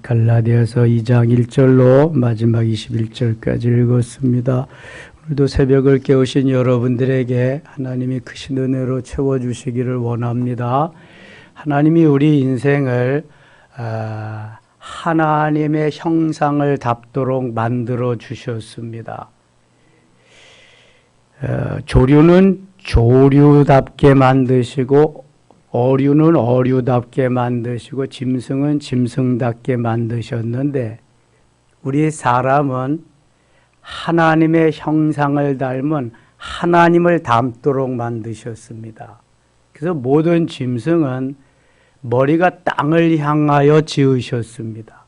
갈라디아서 2장 1절로 마지막 21절까지 읽었습니다. 오늘도 새벽을 깨우신 여러분들에게 하나님이 크신 은혜로 채워주시기를 원합니다. 하나님이 우리 인생을 하나님의 형상을 닮도록 만들어 주셨습니다. 조류는 조류답게 만드시고 어류는 어류답게 만드시고 짐승은 짐승답게 만드셨는데 우리 사람은 하나님의 형상을 닮은 하나님을 닮도록 만드셨습니다. 그래서 모든 짐승은 머리가 땅을 향하여 지으셨습니다.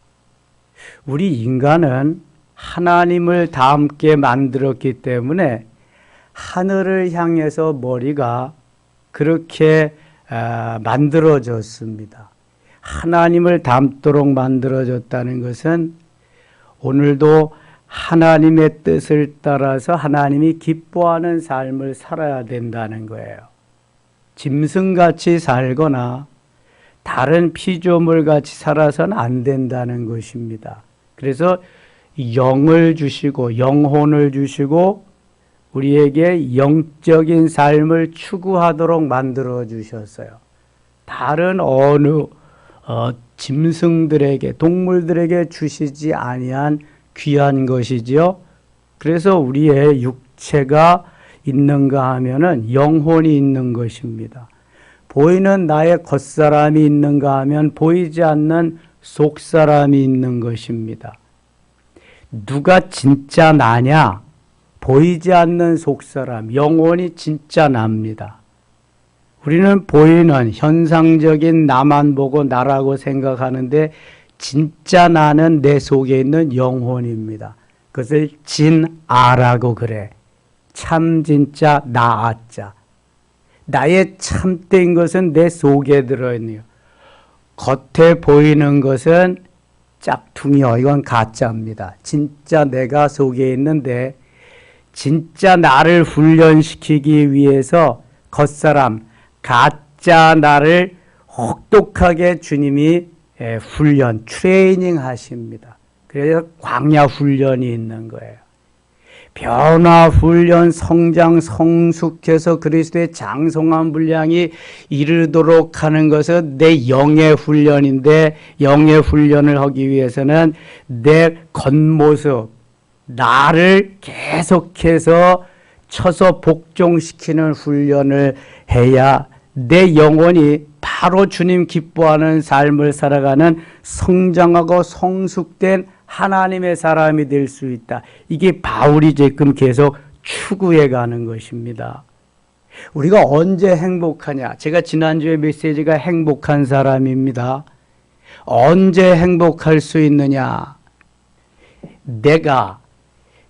우리 인간은 하나님을 닮게 만들었기 때문에 하늘을 향해서 머리가 그렇게 만들어졌습니다. 하나님을 닮도록 만들어졌다는 것은 오늘도 하나님의 뜻을 따라서 하나님이 기뻐하는 삶을 살아야 된다는 거예요. 짐승같이 살거나 다른 피조물같이 살아서는 안 된다는 것입니다. 그래서 영을 주시고 영혼을 주시고 우리에게 영적인 삶을 추구하도록 만들어 주셨어요. 다른 어느 짐승들에게 동물들에게 주시지 아니한 귀한 것이지요. 그래서 우리의 육체가 있는가 하면은 영혼이 있는 것입니다. 보이는 나의 겉사람이 있는가 하면 보이지 않는 속사람이 있는 것입니다. 누가 진짜 나냐? 보이지 않는 속사람, 영혼이 진짜 납니다. 우리는 보이는 현상적인 나만 보고 나라고 생각하는데 진짜 나는 내 속에 있는 영혼입니다. 그것을 진아라고 그래. 참 진짜 나아자. 나의 참된 것은 내 속에 들어있네요. 겉에 보이는 것은 짝퉁이요. 이건 가짜입니다. 진짜 내가 속에 있는데 진짜 나를 훈련시키기 위해서 겉사람, 가짜 나를 혹독하게 주님이 트레이닝 하십니다. 그래서 광야 훈련이 있는 거예요. 변화 훈련, 성장, 성숙해서 그리스도의 장성한 분량이 이르도록 하는 것은 내 영의 훈련인데 영의 훈련을 하기 위해서는 내 겉모습, 나를 계속해서 쳐서 복종시키는 훈련을 해야 내 영혼이 바로 주님 기뻐하는 삶을 살아가는 성장하고 성숙된 하나님의 사람이 될 수 있다. 이게 바울이 지금 계속 추구해 가는 것입니다. 우리가 언제 행복하냐? 제가 지난주에 메시지가 행복한 사람입니다. 언제 행복할 수 있느냐? 내가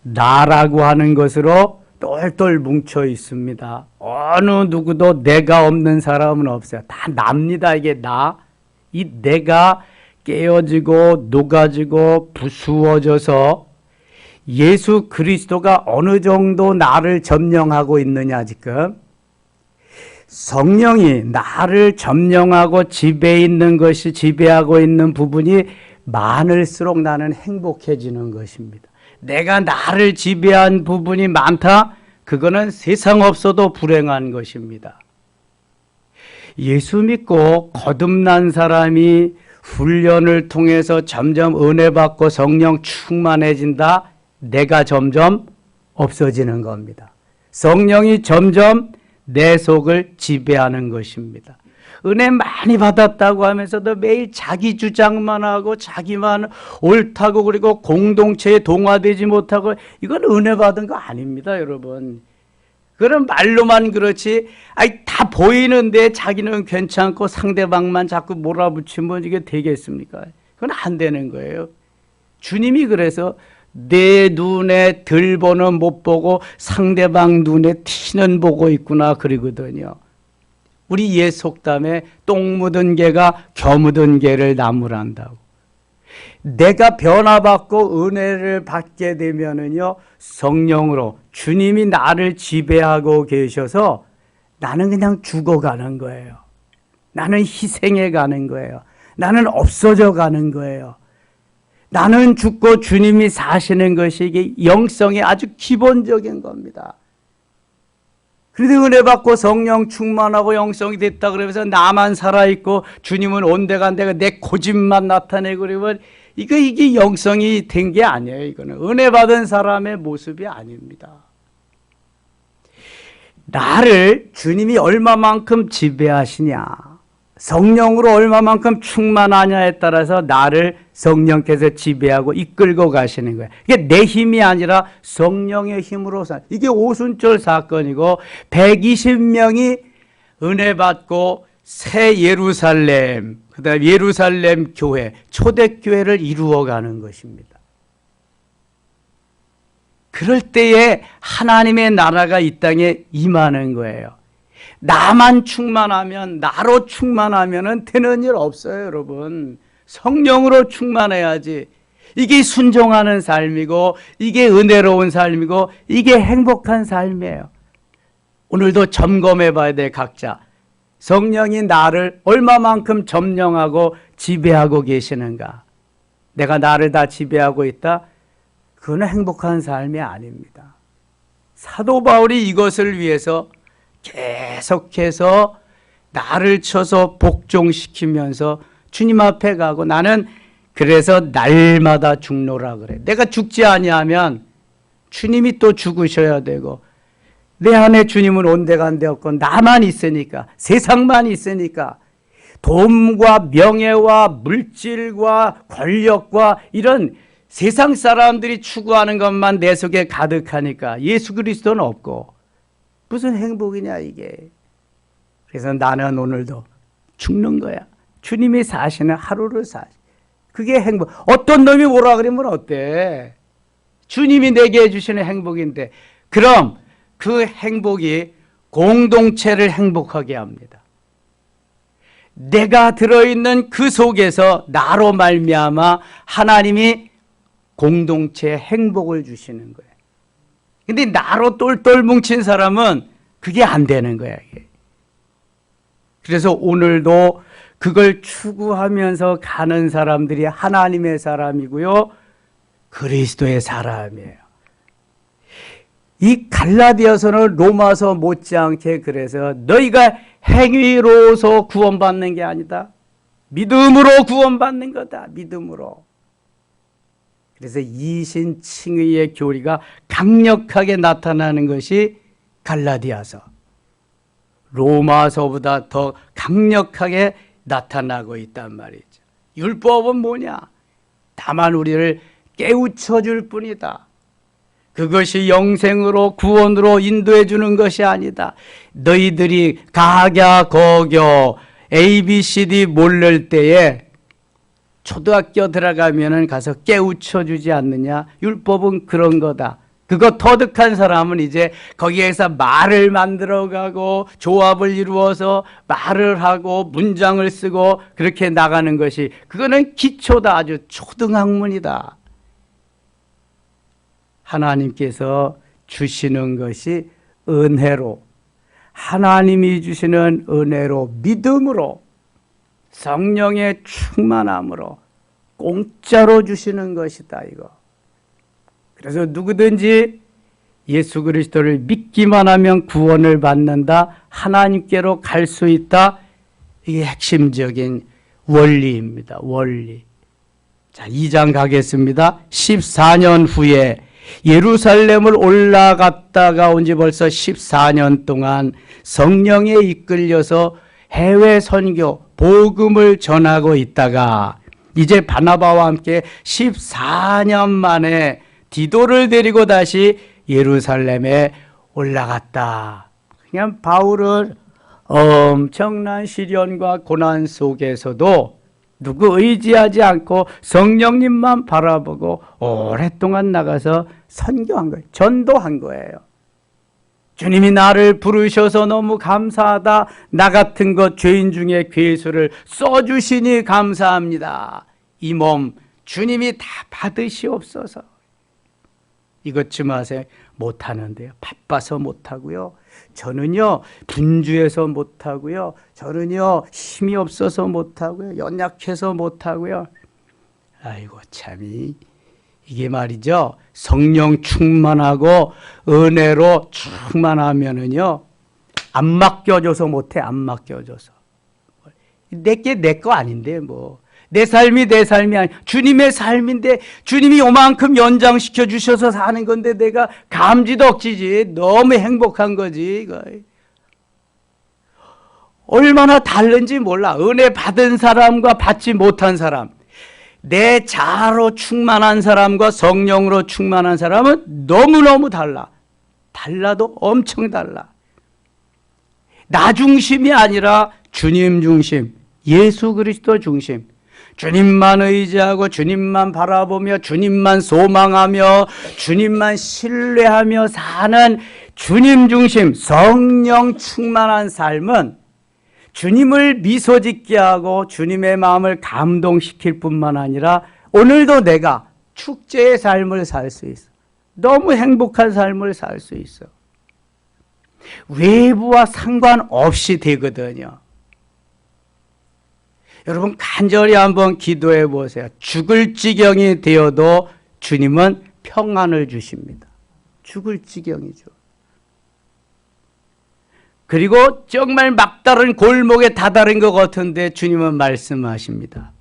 나라고 하는 것으로 똘똘 뭉쳐 있습니다. 어느 누구도 내가 없는 사람은 없어요. 다 납니다. 이게 나. 이 내가 깨어지고 녹아지고 부수어져서 예수 그리스도가 어느 정도 나를 점령하고 있느냐 지금. 성령이 나를 점령하고 지배하고 있는 부분이 많을수록 나는 행복해지는 것입니다. 내가 나를 지배한 부분이 많다? 그거는 세상 없어도 불행한 것입니다. 예수 믿고 거듭난 사람이 훈련을 통해서 점점 은혜 받고 성령 충만해진다? 내가 점점 없어지는 겁니다. 성령이 점점 내 속을 지배하는 것입니다. 은혜 많이 받았다고 하면서도 매일 자기 주장만 하고 자기만 옳다고 그리고 공동체에 동화되지 못하고 이건 은혜 받은 거 아닙니다, 여러분. 그런 말로만 그렇지 다 보이는데 자기는 괜찮고 상대방만 자꾸 몰아붙이면 이게 되겠습니까? 그건 안 되는 거예요. 주님이 그래서 내 눈에 들보는 못 보고 상대방 눈에 티는 보고 있구나 그러거든요. 우리 옛 속담에 똥 묻은 개가 겨 묻은 개를 나무란다고. 내가 변화받고 은혜를 받게 되면은요, 성령으로 주님이 나를 지배하고 계셔서 나는 그냥 죽어가는 거예요. 나는 희생해 가는 거예요. 나는 없어져 가는 거예요. 나는 죽고 주님이 사시는 것이 이게 영성의 아주 기본적인 겁니다. 그런데 은혜 받고 성령 충만하고 영성이 됐다 그러면서 나만 살아있고 주님은 온데간데가 내 고집만 나타내고 그러면 이게 영성이 된 게 아니에요. 이거는 은혜 받은 사람의 모습이 아닙니다. 나를 주님이 얼마만큼 지배하시냐, 성령으로 얼마만큼 충만하냐에 따라서 나를 성령께서 지배하고 이끌고 가시는 거예요. 이게 내 힘이 아니라 성령의 힘으로 이게 오순절 사건이고 120명이 은혜 받고 새 예루살렘, 그다음 예루살렘 교회, 초대교회를 이루어가는 것입니다. 그럴 때에 하나님의 나라가 이 땅에 임하는 거예요. 나만 충만하면, 나로 충만하면 되는 일 없어요, 여러분. 성령으로 충만해야지. 이게 순종하는 삶이고, 이게 은혜로운 삶이고, 이게 행복한 삶이에요. 오늘도 점검해 봐야 돼, 각자. 성령이 나를 얼마만큼 점령하고 지배하고 계시는가. 내가 나를 다 지배하고 있다? 그건 행복한 삶이 아닙니다. 사도 바울이 이것을 위해서 계속해서 나를 쳐서 복종시키면서 주님 앞에 가고, 나는 그래서 날마다 죽노라 그래. 내가 죽지 아니하면 주님이 또 죽으셔야 되고, 내 안에 주님은 온데간데 없고 나만 있으니까, 세상만 있으니까 돈과 명예와 물질과 권력과 이런 세상 사람들이 추구하는 것만 내 속에 가득하니까 예수 그리스도는 없고 무슨 행복이냐 이게. 그래서 나는 오늘도 죽는 거야. 주님이 사시는 하루를 사시. 그게 행복. 어떤 놈이 뭐라 그러면 어때? 주님이 내게 해주시는 행복인데, 그럼 그 행복이 공동체를 행복하게 합니다. 내가 들어있는 그 속에서 나로 말미암아 하나님이 공동체에 행복을 주시는 거예요. 근데 나로 똘똘 뭉친 사람은 그게 안 되는 거야. 그래서 오늘도 그걸 추구하면서 가는 사람들이 하나님의 사람이고요, 그리스도의 사람이에요. 이 갈라디아서는 로마서 못지않게 그래서 너희가 행위로서 구원받는 게 아니다. 믿음으로 구원받는 거다. 믿음으로. 그래서 이신칭의의 교리가 강력하게 나타나는 것이 갈라디아서, 로마서보다 더 강력하게 나타나고 있단 말이죠. 율법은 뭐냐? 다만 우리를 깨우쳐 줄 뿐이다. 그것이 영생으로 구원으로 인도해 주는 것이 아니다. 너희들이 가랴 거교 ABCD 모를 때에 초등학교 들어가면은 가서 깨우쳐 주지 않느냐? 율법은 그런 거다. 그거 터득한 사람은 이제 거기에서 말을 만들어가고 조합을 이루어서 말을 하고 문장을 쓰고 그렇게 나가는 것이, 그거는 기초다. 아주 초등학문이다. 하나님께서 주시는 것이 은혜로, 하나님이 주시는 은혜로, 믿음으로, 성령의 충만함으로 공짜로 주시는 것이다 이거. 그래서 누구든지 예수 그리스도를 믿기만 하면 구원을 받는다, 하나님께로 갈 수 있다. 이게 핵심적인 원리입니다. 원리. 자, 2장 가겠습니다. 14년 후에 예루살렘을 올라갔다가 온 지 벌써 14년 동안 성령에 이끌려서 해외 선교, 복음을 전하고 있다가 이제 바나바와 함께 14년 만에 디도를 데리고 다시 예루살렘에 올라갔다. 그냥 바울은 엄청난 시련과 고난 속에서도 누구 의지하지 않고 성령님만 바라보고 오랫동안 나가서 선교한 거예요. 전도한 거예요. 주님이 나를 부르셔서 너무 감사하다. 나 같은 것 죄인 중에 괴수를 써주시니 감사합니다. 이 몸 주님이 다 받으시옵소서. 이것 좀 하세요. 못하는데요. 바빠서 못하고요. 저는요 분주해서 못하고요. 저는요 힘이 없어서 못하고요. 연약해서 못하고요. 아이고 참이 이게 말이죠. 성령 충만하고 은혜로 충만하면은요 안 맡겨줘서 못해. 안 맡겨줘서 내게 내 거 아닌데 뭐 내 삶이 내 삶이 아니 주님의 삶인데 주님이 요만큼 연장시켜 주셔서 사는 건데 내가 감지덕지지. 너무 행복한 거지 이거. 얼마나 다른지 몰라. 은혜 받은 사람과 받지 못한 사람, 내 자아로 충만한 사람과 성령으로 충만한 사람은 너무너무 달라. 달라도 엄청 달라. 나 중심이 아니라 주님 중심, 예수 그리스도 중심. 주님만 의지하고 주님만 바라보며 주님만 소망하며 주님만 신뢰하며 사는 주님 중심, 성령 충만한 삶은 주님을 미소 짓게 하고 주님의 마음을 감동시킬 뿐만 아니라 오늘도 내가 축제의 삶을 살 수 있어. 너무 행복한 삶을 살 수 있어. 외부와 상관없이 되거든요. 여러분 간절히 한번 기도해 보세요. 죽을 지경이 되어도 주님은 평안을 주십니다. 죽을 지경이죠. 그리고 정말 막다른 골목에 다다른 것 같은데 주님은 말씀하십니다.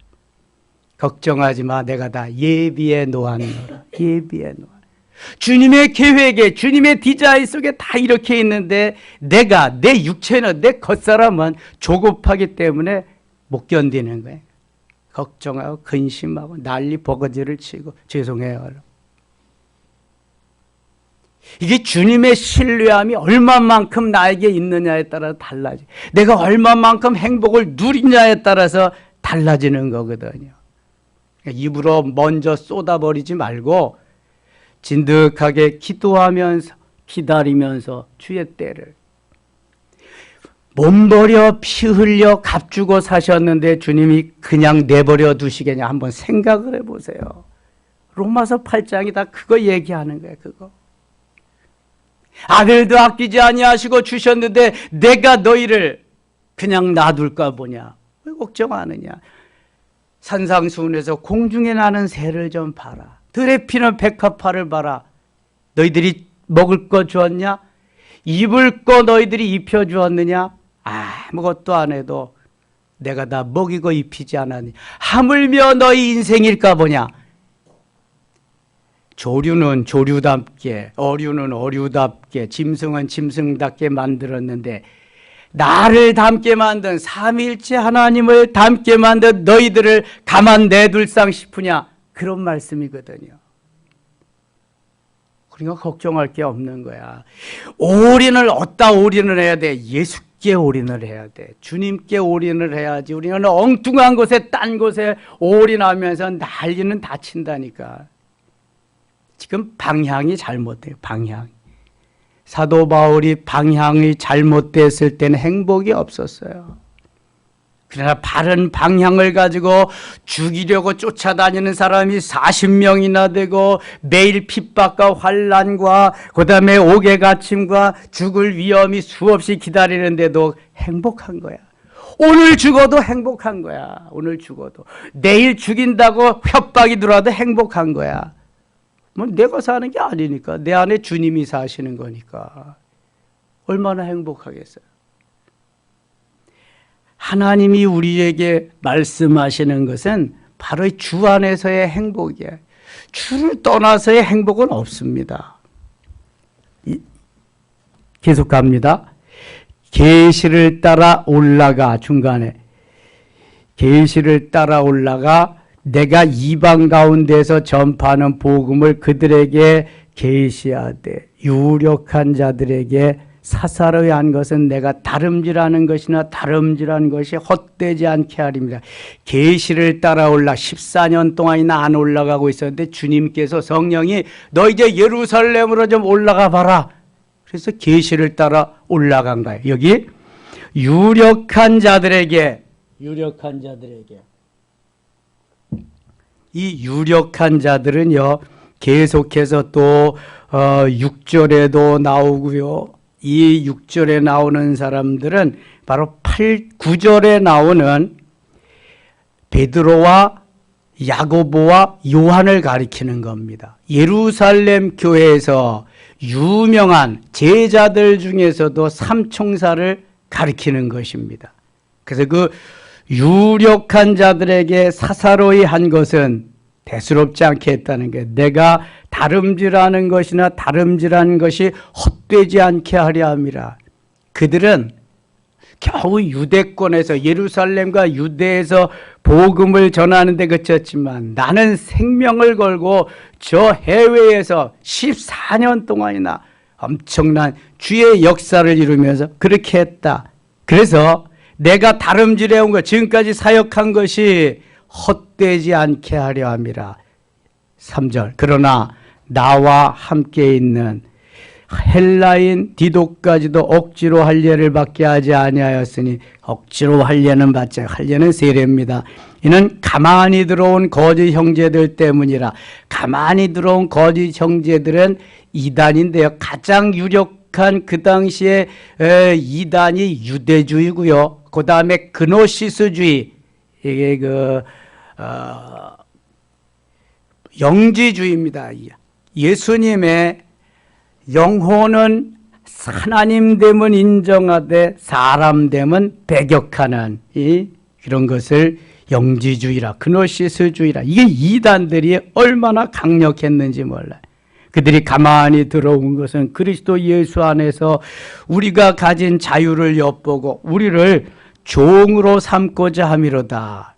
걱정하지 마. 내가 다 예비해 놓았노라. 예비해 놓아. 주님의 계획에 주님의 디자인 속에 다 이렇게 있는데 내가 내 육체는 내 겉사람은 조급하기 때문에 못 견디는 거예요. 걱정하고 근심하고 난리 버거지를 치고 죄송해요. 이게 주님의 신뢰함이 얼마만큼 나에게 있느냐에 따라 달라져. 내가 얼마만큼 행복을 누리냐에 따라서 달라지는 거거든요. 입으로 먼저 쏟아버리지 말고 진득하게 기도하면서 기다리면서 주의 때를. 몸버려 피 흘려 값주고 사셨는데 주님이 그냥 내버려 두시겠냐 한번 생각을 해보세요. 로마서 8장이 다 그거 얘기하는 거예요. 그거. 아들도 아끼지 아니하시고 주셨는데 내가 너희를 그냥 놔둘까 보냐. 왜 걱정하느냐. 산상수훈에서 공중에 나는 새를 좀 봐라. 들에 피는 백합화를 봐라. 너희들이 먹을 거 주었냐? 입을 거 너희들이 입혀주었느냐? 아무것도 안 해도 내가 다 먹이고 입히지 않았니? 하물며 너희 인생일까 보냐? 조류는 조류답게, 어류는 어류답게, 짐승은 짐승답게 만들었는데 나를 닮게 만든 삼위일체 하나님을 닮게 만든 너희들을 가만 내둘상 싶으냐? 그런 말씀이거든요. 그러니까 걱정할 게 없는 거야. 올인을 어디다 올인을 해야 돼? 예수께 올인을 해야 돼. 주님께 올인을 해야지. 우리는 엉뚱한 곳에 딴 곳에 올인하면서 난리는 다친다니까. 지금 방향이 잘못돼요. 방향. 사도 바울이 방향이 잘못됐을 때는 행복이 없었어요. 그러나 바른 방향을 가지고 죽이려고 쫓아다니는 사람이 40명이나 되고 매일 핍박과 환난과 그다음에 옥에 갇힘과 죽을 위험이 수없이 기다리는데도 행복한 거야. 오늘 죽어도 행복한 거야. 오늘 죽어도. 내일 죽인다고 협박이 들어와도 행복한 거야. 뭐 내가 사는 게 아니니까. 내 안에 주님이 사시는 거니까. 얼마나 행복하겠어요. 하나님이 우리에게 말씀하시는 것은 바로 주 안에서의 행복이에요. 주를 떠나서의 행복은 없습니다. 계속 갑니다. 계시를 따라 올라가. 중간에 계시를 따라 올라가 내가 이방 가운데서 전파하는 복음을 그들에게 계시하되 유력한 자들에게 사사로이 한 것은 내가 다름질하는 것이나 다름질한 것이 헛되지 않게 하리입니다. 계시를 따라 올라 14년 동안이나 안 올라가고 있었는데 주님께서 성령이 너 이제 예루살렘으로 좀 올라가 봐라. 그래서 계시를 따라 올라간 거예요. 여기 유력한 자들에게 이 유력한 자들은요 계속해서 또 6절에도 나오고요. 이 6절에 나오는 사람들은 바로 9절에 나오는 베드로와 야고보와 요한을 가리키는 겁니다. 예루살렘 교회에서 유명한 제자들 중에서도 삼총사를 가리키는 것입니다. 그래서 그 유력한 자들에게 사사로이 한 것은 대수롭지 않게 했다는 게, 내가 다름질하는 것이나 다름질하는 것이 헛되지 않게 하려 함이라. 그들은 겨우 유대권에서, 예루살렘과 유대에서 복음을 전하는 데 그쳤지만, 나는 생명을 걸고 저 해외에서 14년 동안이나 엄청난 주의 역사를 이루면서 그렇게 했다. 그래서 내가 다름질해 온 것, 지금까지 사역한 것이 헛되지 않게 하려 함이라. 3절, 그러나 나와 함께 있는 헬라인 디도까지도 억지로 할례를 받게 하지 아니하였으니, 억지로 할례는 받지, 할례는 세례입니다. 이는 가만히 들어온 거짓 형제들 때문이라. 가만히 들어온 거짓 형제들은 이단인데요, 가장 유력한 그 당시에 이단이 유대주의고요, 그 다음에 그노시스주의, 이게 영지주의입니다. 예수님의 영혼은 하나님됨은 인정하되 사람됨은 배격하는 이런 것을 영지주의라, 그노시스주의라, 이게 이단들이 얼마나 강력했는지 몰라요. 그들이 가만히 들어온 것은 그리스도 예수 안에서 우리가 가진 자유를 엿보고 우리를 종으로 삼고자 함이로다.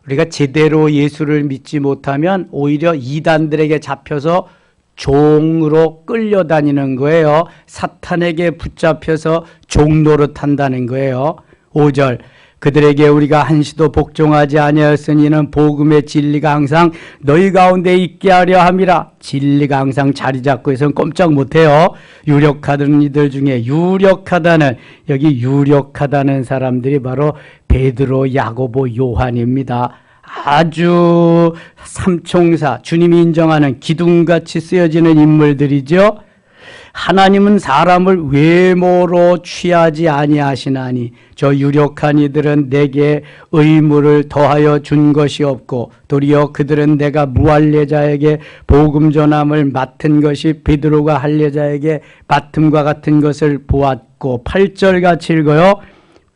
우리가 제대로 예수를 믿지 못하면 오히려 이단들에게 잡혀서 종으로 끌려다니는 거예요. 사탄에게 붙잡혀서 종 노릇한다는 거예요. 5절, 그들에게 우리가 한시도 복종하지 아니하였으니 이는 복음의 진리가 항상 너희 가운데 있게 하려 함이라. 진리가 항상 자리 잡고 있으면 꼼짝 못해요. 유력하던 이들 중에 유력하다는, 여기 유력하다는 사람들이 바로 베드로, 야고보, 요한입니다. 아주 삼총사, 주님이 인정하는 기둥같이 쓰여지는 인물들이죠. 하나님은 사람을 외모로 취하지 아니하시나니 저 유력한 이들은 내게 의무를 더하여 준 것이 없고 도리어 그들은 내가 무할례자에게 복음 전함을 맡은 것이 베드로가 할례자에게 맡음과 같은 것을 보았고, 8절 같이 읽어요.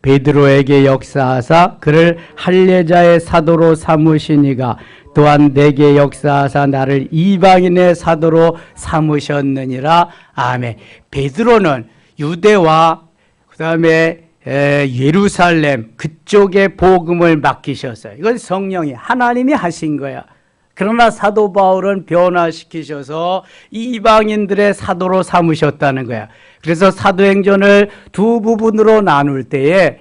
베드로에게 역사하사 그를 할례자의 사도로 삼으시니가 또한 내게 역사하사 나를 이방인의 사도로 삼으셨느니라. 아멘. 베드로는 유대와 그 다음에 예루살렘 그쪽에 복음을 맡기셨어요. 이건 성령이, 하나님이 하신 거야. 그러나 사도 바울은 변화시키셔서 이방인들의 사도로 삼으셨다는 거야. 그래서 사도행전을 두 부분으로 나눌 때에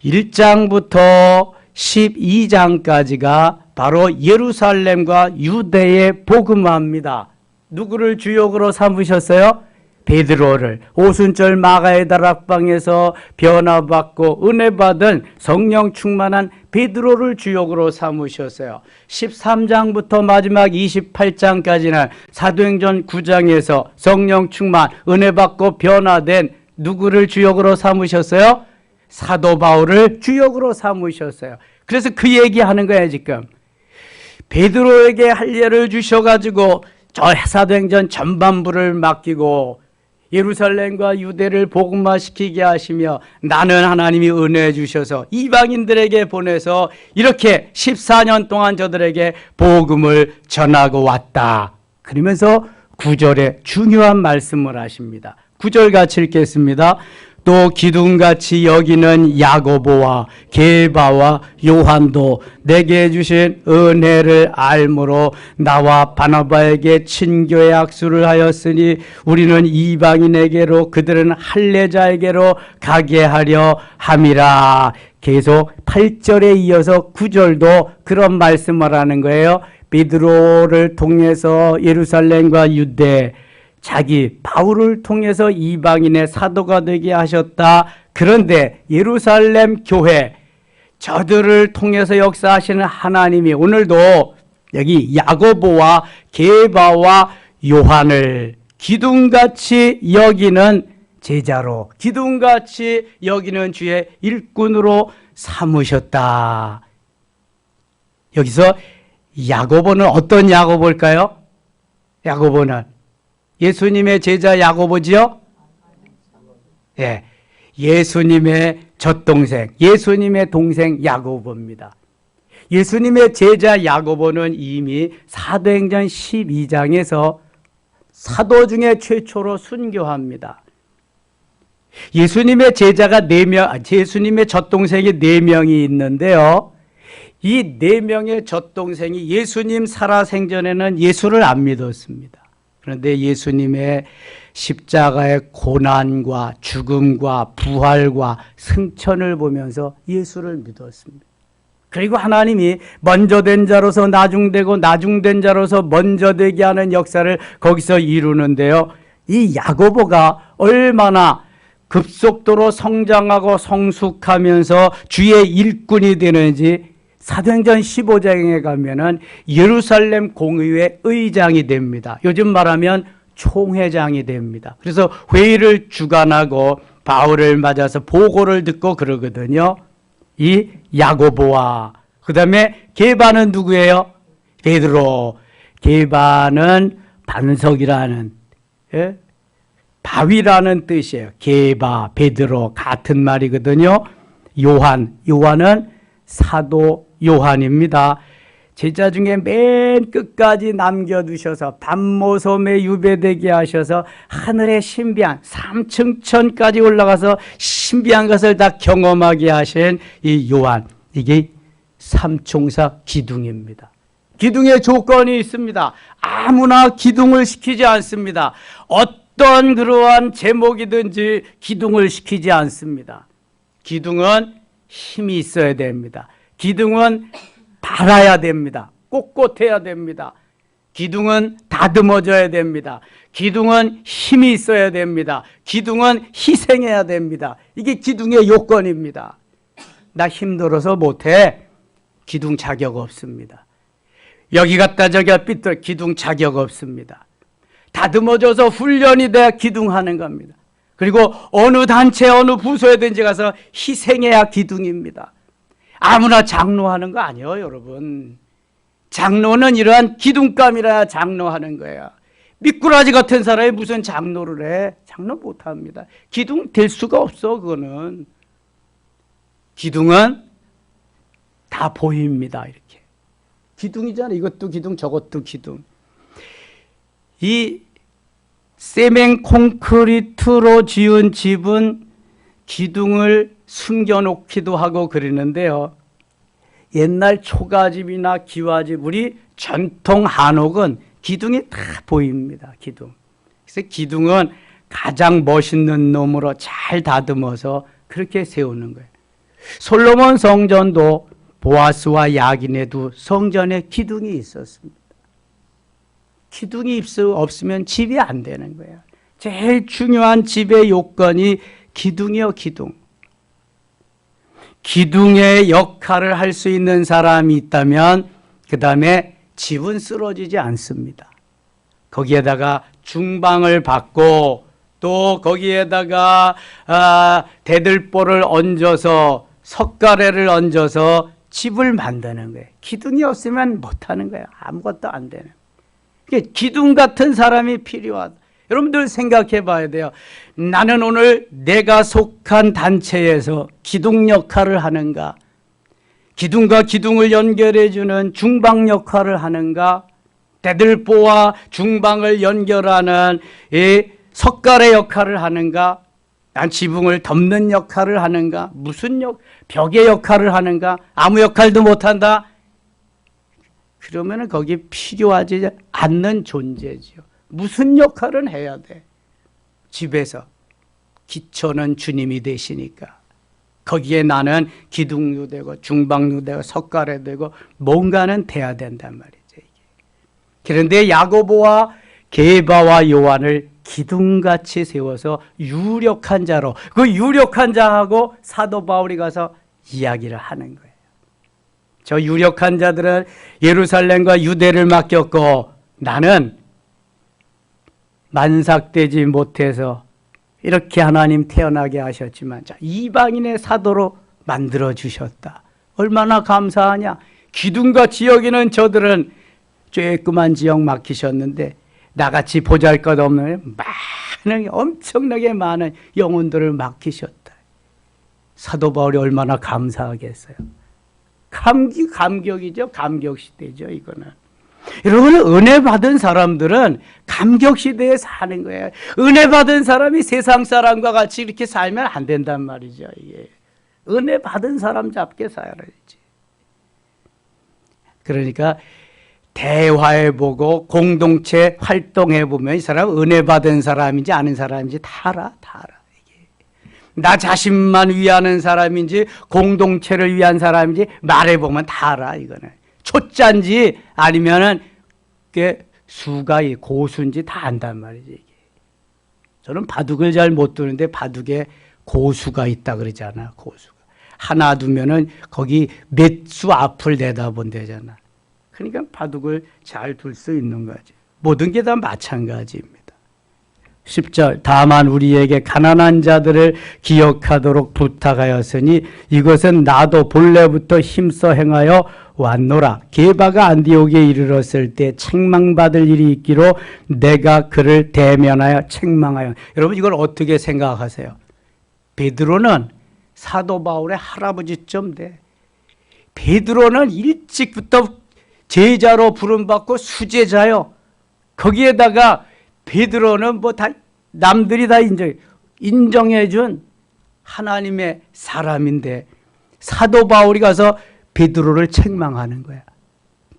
1장부터 12장까지가 바로 예루살렘과 유대에 복음합니다. 누구를 주역으로 삼으셨어요? 베드로를. 오순절 마가의 다락방에서 변화받고 은혜받은 성령 충만한 베드로를 주역으로 삼으셨어요. 13장부터 마지막 28장까지는 사도행전 9장에서 성령 충만, 은혜받고 변화된 누구를 주역으로 삼으셨어요? 사도 바울을 주역으로 삼으셨어요. 그래서 그 얘기하는 거예요, 지금. 베드로에게 할례를 주셔가지고 저 사도행전 전반부를 맡기고 예루살렘과 유대를 복음화시키게 하시며, 나는 하나님이 은혜 주셔서 이방인들에게 보내서 이렇게 14년 동안 저들에게 복음을 전하고 왔다. 그러면서 9절에 중요한 말씀을 하십니다. 9절 같이 읽겠습니다. 또 기둥같이 여기는 야고보와 게바와 요한도 내게 주신 은혜를 알므로 나와 바나바에게 친교의 악수를 하였으니 우리는 이방인에게로 그들은 할례자에게로 가게 하려 함이라. 계속 8절에 이어서 9절도 그런 말씀을 하는 거예요. 베드로를 통해서 예루살렘과 유대, 자기 바울을 통해서 이방인의 사도가 되게 하셨다. 그런데 예루살렘 교회, 저들을 통해서 역사하시는 하나님이 오늘도 여기 야고보와 게바와 요한을 기둥같이 여기는 제자로, 기둥같이 여기는 주의 일꾼으로 삼으셨다. 여기서 야고보는 어떤 야고보일까요? 야고보는 예수님의 제자 야고보지요? 예, 예수님의 젖동생, 예수님의 동생 야고보입니다. 예수님의 제자 야고보는 이미 사도행전 12장에서 사도 중에 최초로 순교합니다. 예수님의 제자가 4명, 예수님의 젖동생이 4명이 있는데요. 이 4명의 젖동생이 예수님 살아생전에는 예수를 안 믿었습니다. 그런데 예수님의 십자가의 고난과 죽음과 부활과 승천을 보면서 예수를 믿었습니다. 그리고 하나님이 먼저 된 자로서 나중되고 나중된 자로서 먼저 되게 하는 역사를 거기서 이루는데요. 이 야고보가 얼마나 급속도로 성장하고 성숙하면서 주의 일꾼이 되는지 사도행전 15장에 가면은 예루살렘 공의회 의장이 됩니다. 요즘 말하면 총회장이 됩니다. 그래서 회의를 주관하고 바울을 맞아서 보고를 듣고 그러거든요. 이 야고보와 그 다음에 게바는 누구예요? 베드로. 게바는 반석이라는, 예? 바위라는 뜻이에요. 게바, 베드로 같은 말이거든요. 요한은 사도 요한입니다. 제자 중에 맨 끝까지 남겨두셔서 밤모섬에 유배되게 하셔서 하늘의 신비한 3층천까지 올라가서 신비한 것을 다 경험하게 하신 이 요한, 이게 삼총사 기둥입니다. 기둥의 조건이 있습니다. 아무나 기둥을 시키지 않습니다. 어떤 그러한 제목이든지 기둥을 시키지 않습니다. 기둥은 힘이 있어야 됩니다. 기둥은 달아야 됩니다. 꼿꼿해야 됩니다. 기둥은 다듬어져야 됩니다. 기둥은 힘이 있어야 됩니다. 기둥은 희생해야 됩니다. 이게 기둥의 요건입니다. 나 힘들어서 못해. 기둥 자격 없습니다. 여기 갔다 저기 삐뚤 기둥 자격 없습니다. 다듬어져서 훈련이 돼야 기둥하는 겁니다. 그리고 어느 단체 어느 부서에든지 가서 희생해야 기둥입니다. 아무나 장로하는 거 아니에요, 여러분. 장로는 이러한 기둥감이라야 장로하는 거예요. 미꾸라지 같은 사람이 무슨 장로를 해? 장로 못합니다. 기둥 될 수가 없어. 그거는. 기둥은 다 보입니다. 이렇게. 기둥이잖아. 이것도 기둥, 저것도 기둥. 이 세멘 콘크리트로 지은 집은 기둥을 숨겨놓기도 하고 그러는데요. 옛날 초가집이나 기와집, 우리 전통 한옥은 기둥이 다 보입니다. 기둥. 그래서 기둥은 가장 멋있는 놈으로 잘 다듬어서 그렇게 세우는 거예요. 솔로몬 성전도 보아스와 야긴에도 성전에 기둥이 있었습니다. 기둥이 없으면 집이 안 되는 거예요. 제일 중요한 집의 요건이 기둥이요, 기둥. 기둥의 역할을 할 수 있는 사람이 있다면 그 다음에 집은 쓰러지지 않습니다. 거기에다가 중방을 받고 또 거기에다가 대들보를 얹어서 석가래를 얹어서 집을 만드는 거예요. 기둥이 없으면 못하는 거예요. 아무것도 안 되는 거예요. 기둥 같은 사람이 필요하다. 여러분들 생각해 봐야 돼요. 나는 오늘 내가 속한 단체에서 기둥 역할을 하는가? 기둥과 기둥을 연결해 주는 중방 역할을 하는가? 대들보와 중방을 연결하는 이 석가래 역할을 하는가? 난 지붕을 덮는 역할을 하는가? 무슨 벽의 역할을 하는가? 아무 역할도 못한다? 그러면 거기 필요하지 않는 존재지요. 무슨 역할은 해야 돼? 집에서. 기초는 주님이 되시니까. 거기에 나는 기둥도 되고 중방도 되고 석가래 되고 뭔가는 돼야 된단 말이죠. 이게. 그런데 야고보와 게바와 요한을 기둥같이 세워서 유력한 자로, 그 유력한 자하고 사도 바울이 가서 이야기를 하는 거예요. 저 유력한 자들은 예루살렘과 유대를 맡겼고 나는 만삭되지 못해서 이렇게 하나님 태어나게 하셨지만 자, 이방인의 사도로 만들어 주셨다. 얼마나 감사하냐. 기둥같이 여기는 저들은 쬐끄만 지역 맡기셨는데 나같이 보잘것없는 많은 엄청나게 많은 영혼들을 맡기셨다. 사도 바울이 얼마나 감사하겠어요. 감격이죠. 감격시대죠. 이거는. 여러분, 은혜 받은 사람들은 감격시대에 사는 거예요. 은혜 받은 사람이 세상 사람과 같이 이렇게 살면 안 된단 말이죠. 이게. 은혜 받은 사람 잡게 살아야지. 그러니까 대화해보고 공동체 활동해보면 이 사람 은혜 받은 사람인지 아는 사람인지 다 알아. 나 자신만 위하는 사람인지 공동체를 위한 사람인지 말해보면 다 알아. 이거는 초짜인지 아니면은 수가 고수인지 다 안단 말이지. 이게. 저는 바둑을 잘 못 두는데 바둑에 고수가 있다 그러잖아. 고수가 하나 두면은 거기 몇 수 앞을 내다본대잖아. 그러니까 바둑을 잘 둘 수 있는 거지. 모든 게 다 마찬가지입니다. 10절 다만 우리에게 가난한 자들을 기억하도록 부탁하였으니 이것은 나도 본래부터 힘써 행하여 왔노라. 게바가 안디옥에 이르렀을 때 책망받을 일이 있기로 내가 그를 대면하여 책망하여. 여러분 이걸 어떻게 생각하세요? 베드로는 사도 바울의 할아버지쯤 돼. 베드로는 일찍부터 제자로 부름받고 수제자요. 거기에다가 베드로는 뭐 다 남들이 다 인정해준 하나님의 사람인데 사도 바울이 가서 베드로를 책망하는 거야.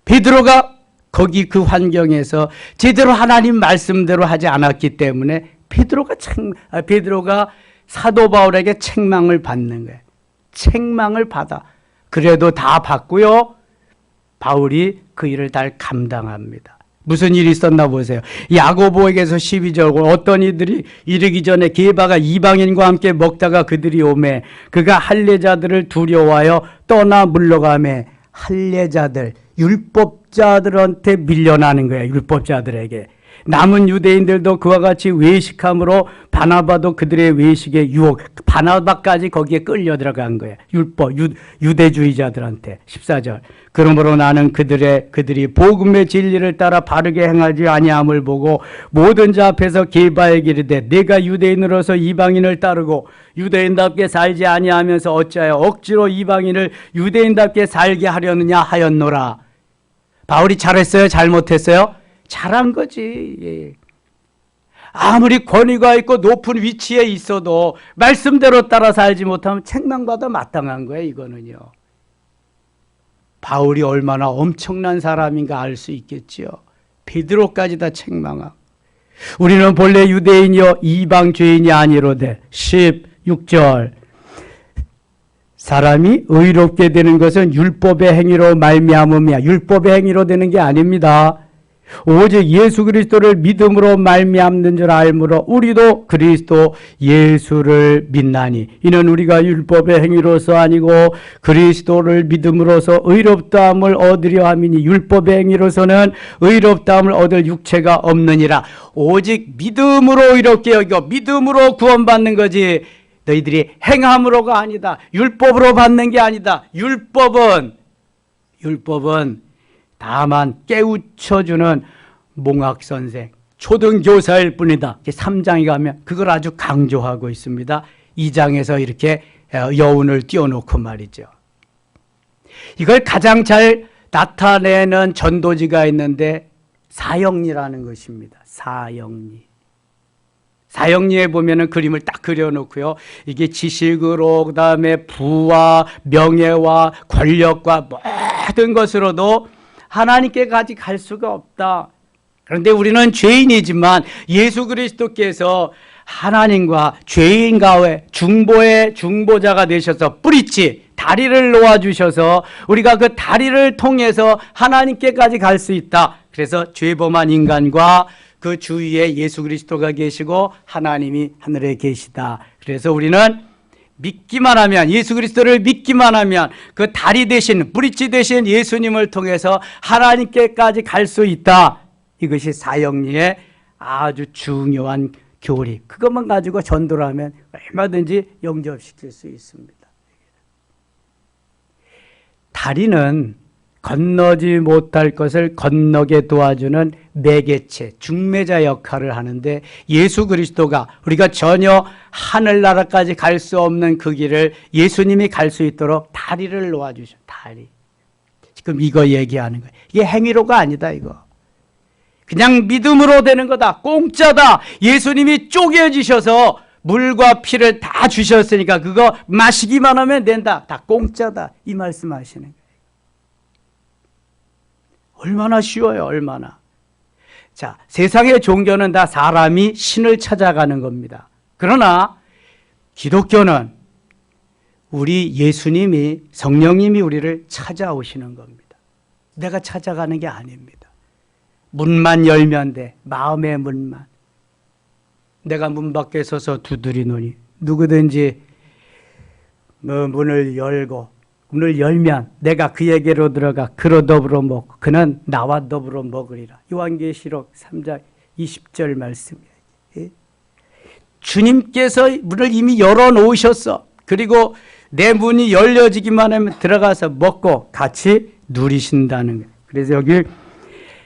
베드로가 거기 그 환경에서 제대로 하나님 말씀대로 하지 않았기 때문에 베드로가 사도 바울에게 책망을 받는 거야. 책망을 받아. 그래도 다 받고요. 바울이 그 일을 다 감당합니다. 무슨 일이 있었나 보세요. 야고보에게서 12절 어떤 이들이 이르기 전에 게바가 이방인과 함께 먹다가 그들이 오매 그가 할례자들을 두려워하여 떠나 물러가매. 할례자들, 율법자들한테 밀려나는 거예요. 율법자들에게. 남은 유대인들도 그와 같이 외식함으로 바나바도 그들의 외식에 유혹, 바나바까지 거기에 끌려 들어간 거예요. 율법, 유대주의자들한테. 14절 그러므로 나는 그들이 복음의 진리를 따라 바르게 행하지 아니함을 보고 모든 자 앞에서 게바에게 이르되 내가 유대인으로서 이방인을 따르고 유대인답게 살지 아니하면서 어찌하여 억지로 이방인을 유대인답게 살게 하려느냐 하였노라. 바울이 잘했어요? 잘못했어요? 잘한 거지. 아무리 권위가 있고 높은 위치에 있어도 말씀대로 따라 살지 못하면 책망받아 마땅한 거예요. 이거는요. 바울이 얼마나 엄청난 사람인가 알 수 있겠지요. 베드로까지 다 책망하고. 우리는 본래 유대인이요 이방 죄인이 아니로되. 16절 사람이 의롭게 되는 것은 율법의 행위로 말미암음이야. 율법의 행위로 되는 게 아닙니다. 오직 예수 그리스도를 믿음으로 말미암는 줄 알므로 우리도 그리스도 예수를 믿나니 이는 우리가 율법의 행위로서 아니고 그리스도를 믿음으로서 의롭다함을 얻으려 함이니 율법의 행위로서는 의롭다함을 얻을 육체가 없느니라. 오직 믿음으로 이렇게 여기고 믿음으로 구원받는 거지 너희들이 행함으로가 아니다. 율법으로 받는 게 아니다. 율법은 다만 깨우쳐주는 몽학선생, 초등교사일 뿐이다. 3장에 가면 그걸 아주 강조하고 있습니다. 2장에서 이렇게 여운을 띄워놓고 말이죠. 이걸 가장 잘 나타내는 전도지가 있는데 사형리라는 것입니다. 사형리에 보면은 그림을 딱 그려놓고요. 이게 지식으로 그다음에 부와 명예와 권력과 모든 것으로도 하나님께까지 갈 수가 없다. 그런데 우리는 죄인이지만 예수 그리스도께서 하나님과 죄인과의 중보자가 되셔서 뿌리치 다리를 놓아주셔서 우리가 그 다리를 통해서 하나님께까지 갈 수 있다. 그래서 죄범한 인간과 그 주위에 예수 그리스도가 계시고 하나님이 하늘에 계시다. 그래서 우리는 믿기만 하면 예수 그리스도를 믿기만 하면 그 다리 대신 브릿지 대신 예수님을 통해서 하나님께까지 갈 수 있다. 이것이 사형리의 아주 중요한 교리. 그것만 가지고 전도를 하면 얼마든지 영접시킬 수 있습니다. 다리는 건너지 못할 것을 건너게 도와주는 매개체, 중매자 역할을 하는데 예수 그리스도가 우리가 전혀 하늘나라까지 갈 수 없는 그 길을 예수님이 갈 수 있도록 다리를 놓아주셔. 다리. 지금 이거 얘기하는 거예요. 이게 행위로가 아니다 이거. 그냥 믿음으로 되는 거다. 공짜다. 예수님이 쪼개지셔서 물과 피를 다 주셨으니까 그거 마시기만 하면 된다. 다 공짜다. 이 말씀하시는 거예요. 얼마나 쉬워요. 얼마나. 자, 세상의 종교는 다 사람이 신을 찾아가는 겁니다. 그러나 기독교는 우리 예수님이 성령님이 우리를 찾아오시는 겁니다. 내가 찾아가는 게 아닙니다. 문만 열면 돼. 마음의 문만. 내가 문 밖에 서서 두드리노니 누구든지 문을 열면 내가 그에게로 들어가 그로 더불어 먹고 그는 나와 더불어 먹으리라. 요한계시록 3장 20절 말씀이에요. 예? 주님께서 문을 이미 열어놓으셨어. 그리고 내 문이 열려지기만 하면 들어가서 먹고 같이 누리신다는 거예요. 그래서 여기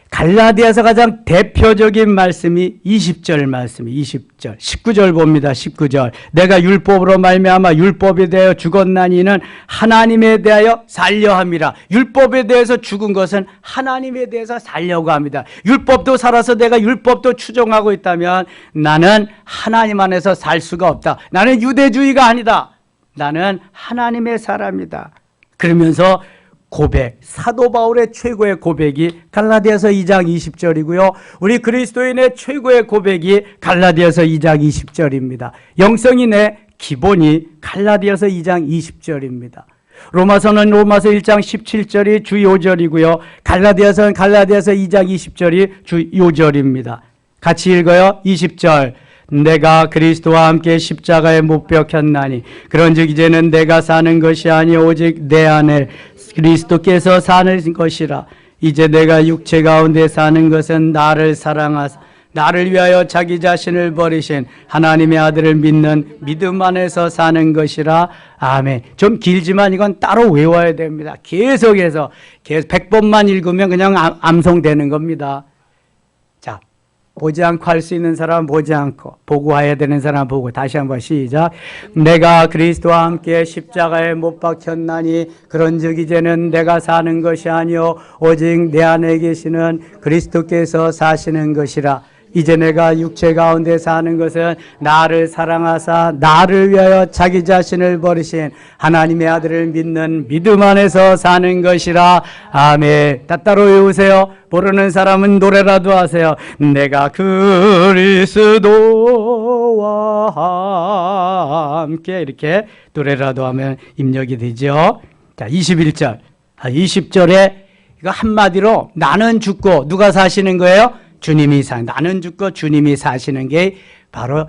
갈라디아서 가장 대표적인 말씀이 20절 말씀이 20절 19절 봅니다. 19절 내가 율법으로 말미암아 율법에 대하여 죽었나니 이는 하나님에 대하여 살려 함이라. 율법에 대해서 죽은 것은 하나님에 대해서 살려고 합니다. 율법도 살아서 내가 율법도 추종하고 있다면 나는 하나님 안에서 살 수가 없다. 나는 유대주의가 아니다. 나는 하나님의 사람이다. 그러면서 고백, 사도 바울의 최고의 고백이 갈라디아서 2장 20절이고요. 우리 그리스도인의 최고의 고백이 갈라디아서 2장 20절입니다. 영성인의 기본이 갈라디아서 2장 20절입니다. 로마서는 로마서 1장 17절이 주 요절이고요. 갈라디아서는 갈라디아서 2장 20절이 주 요절입니다. 같이 읽어요. 20절 내가 그리스도와 함께 십자가에 못 박혔나니 그런즉 이제는 내가 사는 것이 아니 오직 내 안에 그리스도께서 사는 것이라. 이제 내가 육체 가운데 사는 것은 나를 사랑하사 나를 위하여 자기 자신을 버리신 하나님의 아들을 믿는 믿음 안에서 사는 것이라. 아멘. 좀 길지만 이건 따로 외워야 됩니다. 계속해서 100번만 읽으면 그냥 암송되는 겁니다. 자, 보지 않고 할 수 있는 사람은 보지 않고 보고 와야 되는 사람은 보고. 다시 한번 시작. 내가 그리스도와 함께 십자가에 못 박혔나니 그런즉 이제는 내가 사는 것이 아니요 오직 내 안에 계시는 그리스도께서 사시는 것이라. 이제 내가 육체 가운데 사는 것은 나를 사랑하사 나를 위하여 자기 자신을 버리신 하나님의 아들을 믿는 믿음 안에서 사는 것이라. 아멘. 따로 외우세요. 모르는 사람은 노래라도 하세요. 내가 그리스도와 함께 이렇게 노래라도 하면 입력이 되죠. 자, 21절. 20절에 이거 한마디로 나는 죽고 누가 사시는 거예요? 주님이 나는 죽고 주님이 사시는 게 바로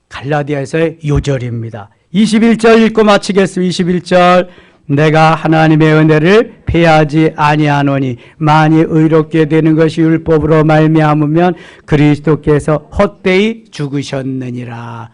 갈라디아서의 요절입니다. 21절 읽고 마치겠습니다. 21절 내가 하나님의 은혜를 패하지 아니하노니 만이 의롭게 되는 것이 율법으로 말미암으면 그리스도께서 헛되이 죽으셨느니라.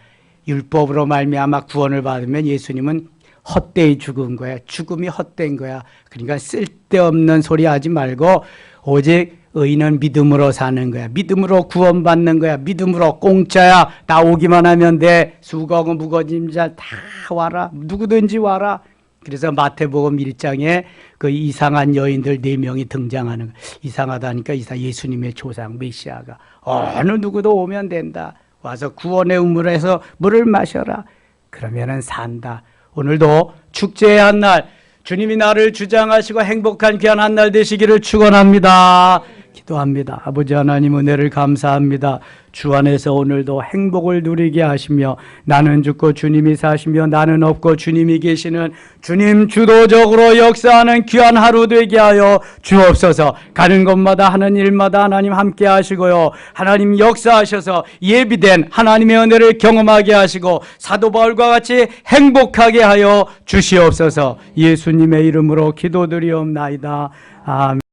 율법으로 말미암아 구원을 받으면 예수님은 헛되이 죽은 거야. 죽음이 헛된 거야. 그러니까 쓸데없는 소리 하지 말고 오직 의인은 믿음으로 사는 거야. 믿음으로 구원받는 거야. 믿음으로 공짜야. 다 오기만 하면 돼. 수고하고 무거운 자 다 와라. 누구든지 와라. 그래서 마태복음 1장에 그 이상한 여인들 4명이 등장하는 거야. 이상하다니까 예수님의 조상 메시아가 어느 누구도 오면 된다. 와서 구원의 우물에서 물을 마셔라. 그러면은 산다. 오늘도 축제의 한 날 주님이 나를 주장하시고 행복한 귀한 한 날 되시기를 축원합니다. 기도합니다. 아버지 하나님 은혜를 감사합니다. 주 안에서 오늘도 행복을 누리게 하시며 나는 죽고 주님이 사시며 나는 없고 주님이 계시는 주님 주도적으로 역사하는 귀한 하루 되게 하여 주옵소서. 가는 곳마다 하는 일마다 하나님 함께 하시고요. 하나님 역사하셔서 예비된 하나님의 은혜를 경험하게 하시고 사도 바울과 같이 행복하게 하여 주시옵소서. 예수님의 이름으로 기도드리옵나이다. 아멘.